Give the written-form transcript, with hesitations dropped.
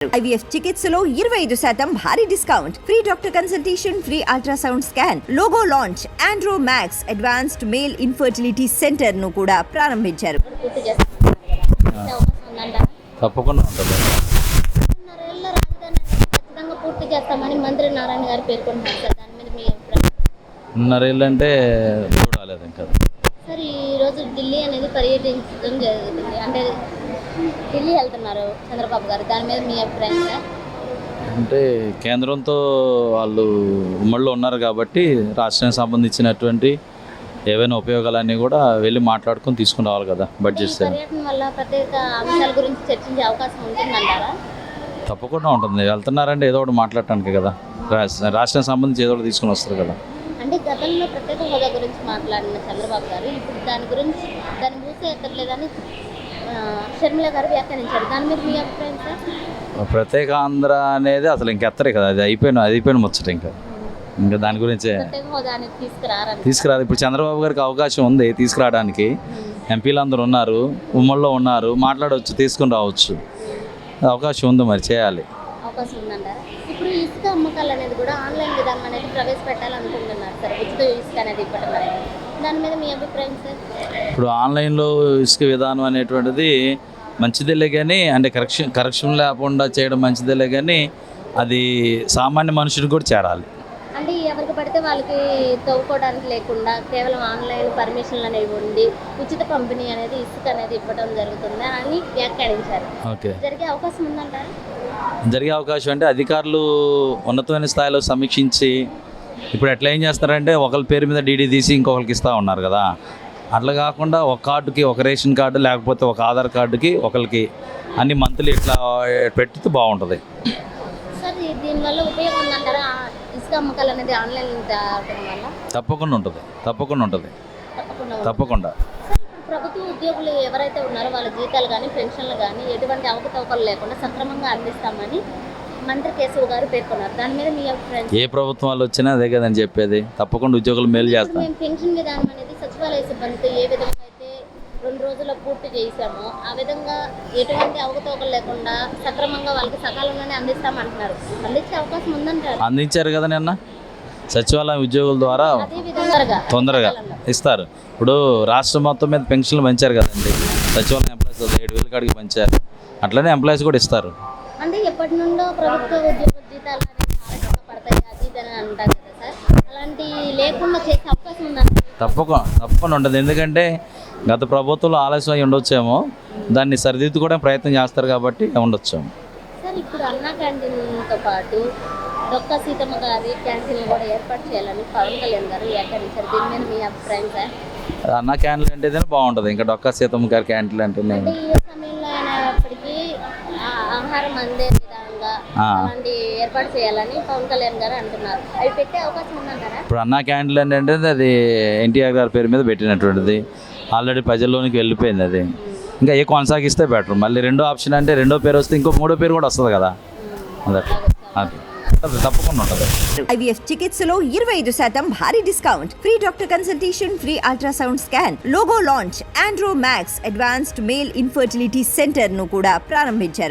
IVF చికిత్సలో 25% భారీ discount, free doctor consultation, free ultrasound scan, logo launch, Andro max advanced male infertility centre ను కూడా ప్రారంభించారు. తప్పకుండా ఉంటుంది. పూర్తి చేస్తామని మంత్రి నారాయణ గారు పేర్కొంటున్నారు సార్, దాని మీద మీ అభిప్రాయం? 2.5 ఏళ్ళు అంటే చూడాలేదు ఇంకా. సార్ ఈరోజు ఢిల్లీ అనేది పర్యటించడం జరుగుతుంది, అంటే ఢిల్లీ వెళ్తున్నారు చంద్రబాబు గారు, దాని మీద మీ అభిప్రాయం సార్? అంటే కేంద్రంతో వాళ్ళు ఉమ్మడిలో ఉన్నారు కాబట్టి రాష్ట్రానికి సంబంధించినటువంటి ఏవైనా ఉపయోగాలన్నీ కూడా వెళ్ళి మాట్లాడుకొని తీసుకుని రావాలి కదా. బడ్జెట్ పర్యటన వల్ల ప్రత్యేక అంశాల గురించి చర్చించే అవకాశం ఉంటుందంటారా? తప్పకుండా ఉంటుంది. వెళ్తున్నారంటే ఏదో ఒకటి మాట్లాడటానికి కదా, రాష్ట్రానికి సంబంధించి ఏదో ఒకటి తీసుకుని వస్తారు కదా. అంటే గతంలో ప్రత్యేక హోదా గురించి మాట్లాడిన చంద్రబాబు గారు ఇప్పుడు దాని మూసే ఎత్తట్లేదని షర్మిల గారు వ్యాఖ్యానించారు, దాని మీద మీ అభిప్రాయం సార్? ప్రత్యేక ఆంధ్ర అనేది అసలు ఇంకెత్తరే కదా, అది అయిపోయిన ముచ్చట. ఇంకా దాని గురించే ప్రత్యేక హోదా అనేది తీసుకురాదు. ఇప్పుడు చంద్రబాబు గారికి అవకాశం ఉంది తీసుకురావడానికి. ఎంపీలు అందరూ ఉన్నారు, ఉమ్మడిలో ఉన్నారు, మాట్లాడవచ్చు, తీసుకుని రావచ్చు. అవకాశం ఉంది, మరి చేయాలి. అవకాశం ఉందంటారా? ఇప్పుడు ఇసుక అమ్మకాలు అనేది కూడా ఆన్లైన్ విధానం అనేది ప్రవేశపెట్టాలనుకుంటున్నారు సార్, ఉచిత ఇసుక అనేది ఇవ్వడం, దాని మీద మీ అభిప్రాయం సార్? ఇప్పుడు ఆన్లైన్లో ఇసుక విధానం అనేటువంటిది మంచిదేలే కానీ, అంటే కరెక్షన్ లేకుండా చేయడం మంచిదేలే కానీ అది సామాన్య మనుషుడికి కూడా చేరాలి. అంటే ఎవరికి పడితే వాళ్ళకి తవ్వుకోవడానికి లేకుండా కేవలం ఆన్లైన్ పర్మిషన్లు అనేవి ఉండి ఉచిత పంపిణీ అనేది ఇసుక అనేది ఇవ్వడం జరుగుతుంది అని వ్యాఖ్యానించారు. ఓకే, జరిగే అవకాశం ఉందంటారా? జరిగే అవకాశం అంటే అధికారులు ఉన్నతమైన స్థాయిలో సమీక్షించి, ఇప్పుడు ఎట్లా ఏం చేస్తారంటే ఒకరి పేరు మీద డీడీ తీసి ఇంకొకరికి ఇస్తూ ఉన్నారు కదా, అట్లా కాకుండా ఒక కార్డుకి ఒక రేషన్ కార్డు, లేకపోతే ఒక ఆధార్ కార్డుకి ఒకరికి అన్ని మంత్లీ ఇట్లా పెడితే బాగుంటుంది. సార్ దీనివల్ల ఉపయోగం ఉందంటారా? ఇసుక అమ్మకాలు అనేది ఆన్లైన్ వల్ల తప్పకుండా ఉంటుంది. ప్రభుత్వ ఉద్యోగులు ఎవరైతే ఉన్నారో వాళ్ళ జీతాలు కానీ పెన్షన్లు కానీ ఎటువంటి అవకతవకలు లేకుండా సక్రమంగా అందిస్తామని మంత్రి కేశవ్ గారు పేర్కొన్నారు, దాని మీద మీ అభిప్రాయం? ఏ ప్రభుత్వం వాళ్ళు వచ్చినా అదే కదని చెప్పేది. తప్పకుండా ఉద్యోగులు మేలు చేస్తాం. మేము పెన్షన్ విధానం అనేది సచివాలయ సిబ్బందితో ఏ విధంగా అయితే 2 రోజుల్లో పూర్తి చేసామో ఆ విధంగా ఎటువంటి అవకతవకలు లేకుండా సక్రమంగా వాళ్ళకి సకాలంలోనే అందిస్తామంటున్నారు, అందించే అవకాశం ఉందంటారు? అందించారు కదా నిన్న. సచివాలయం ఉద్యోగుల ద్వారా తొందరగా ఇస్తారు. ఇప్పుడు రాష్ట్రం మొత్తం మీద పెన్షన్లు పెంచారు కదండి, సచివాలయం ఎంప్లాయీస్ 7,000 కాడికి పెంచారు, అట్లనే ఎంప్లాయీస్ కూడా ఇస్తారు. అంటే ఎప్పటి నుండో ప్రభుత్వ ఉద్యోగ జీతాలు పడతాయి అది అని అంటారు కదా సార్, అలాంటి లేకుండా చేసే అవకాశం ఉందండి? తప్పకుండా ఉంటుంది. ఎందుకంటే గత ప్రభుత్వంలో ఆలస్యం అయి ఉండొచ్చేమో, దాన్ని సరిదిద్దుకోవడానికి ప్రయత్నం చేస్తారు కాబట్టి ఉండొచ్చేమో. సార్ ఇప్పుడు అన్నా క్యాంటీన్తో పాటు డొక్కా సీతమ్మ గారి క్యాంటీన్లు కూడా ఏర్పాటు చేయాలని పవన్ కళ్యాణ్ గారు వ్యాఖ్యానించారు, దీని మీద మీ అభిప్రాయం సార్? అన్న క్యాంటీన్లు అంటేనే బాగుంటుంది, ఇంకా డొక్కా సీతమ్మ గారి క్యాంటీన్లు అంటేనే. అంటే ఈ సమయంలో అయినప్పటికీ ఆహారం అందే విధంగా అలాంటి ఏర్పాటు చేయాలని పవన్ కళ్యాణ్ గారు అంటున్నారు, అవి పెట్టే అవకాశం ఉందంటారా? ఇప్పుడు అన్నా క్యాంటీన్లు అంటే అది ఎన్టీఆర్ గారి పేరు మీద పెట్టినటువంటిది, ఆల్రెడీ ప్రజల్లోనికి వెళ్ళిపోయింది. అది ఇంకా ఏ కొనసాగిస్తే బెటర్. మళ్ళీ రెండో ఆప్షన్ అంటే రెండో పేరు వస్తే ఇంకో మూడో పేరు కూడా వస్తుంది కదా, తప్పకుండా ఉంటుంది. IVF చికిత్సలో 25% భారీ discount, free doctor consultation, free ultrasound scan, logo launch, Andro max advanced male infertility centre ను కూడా ప్రారంభించారు.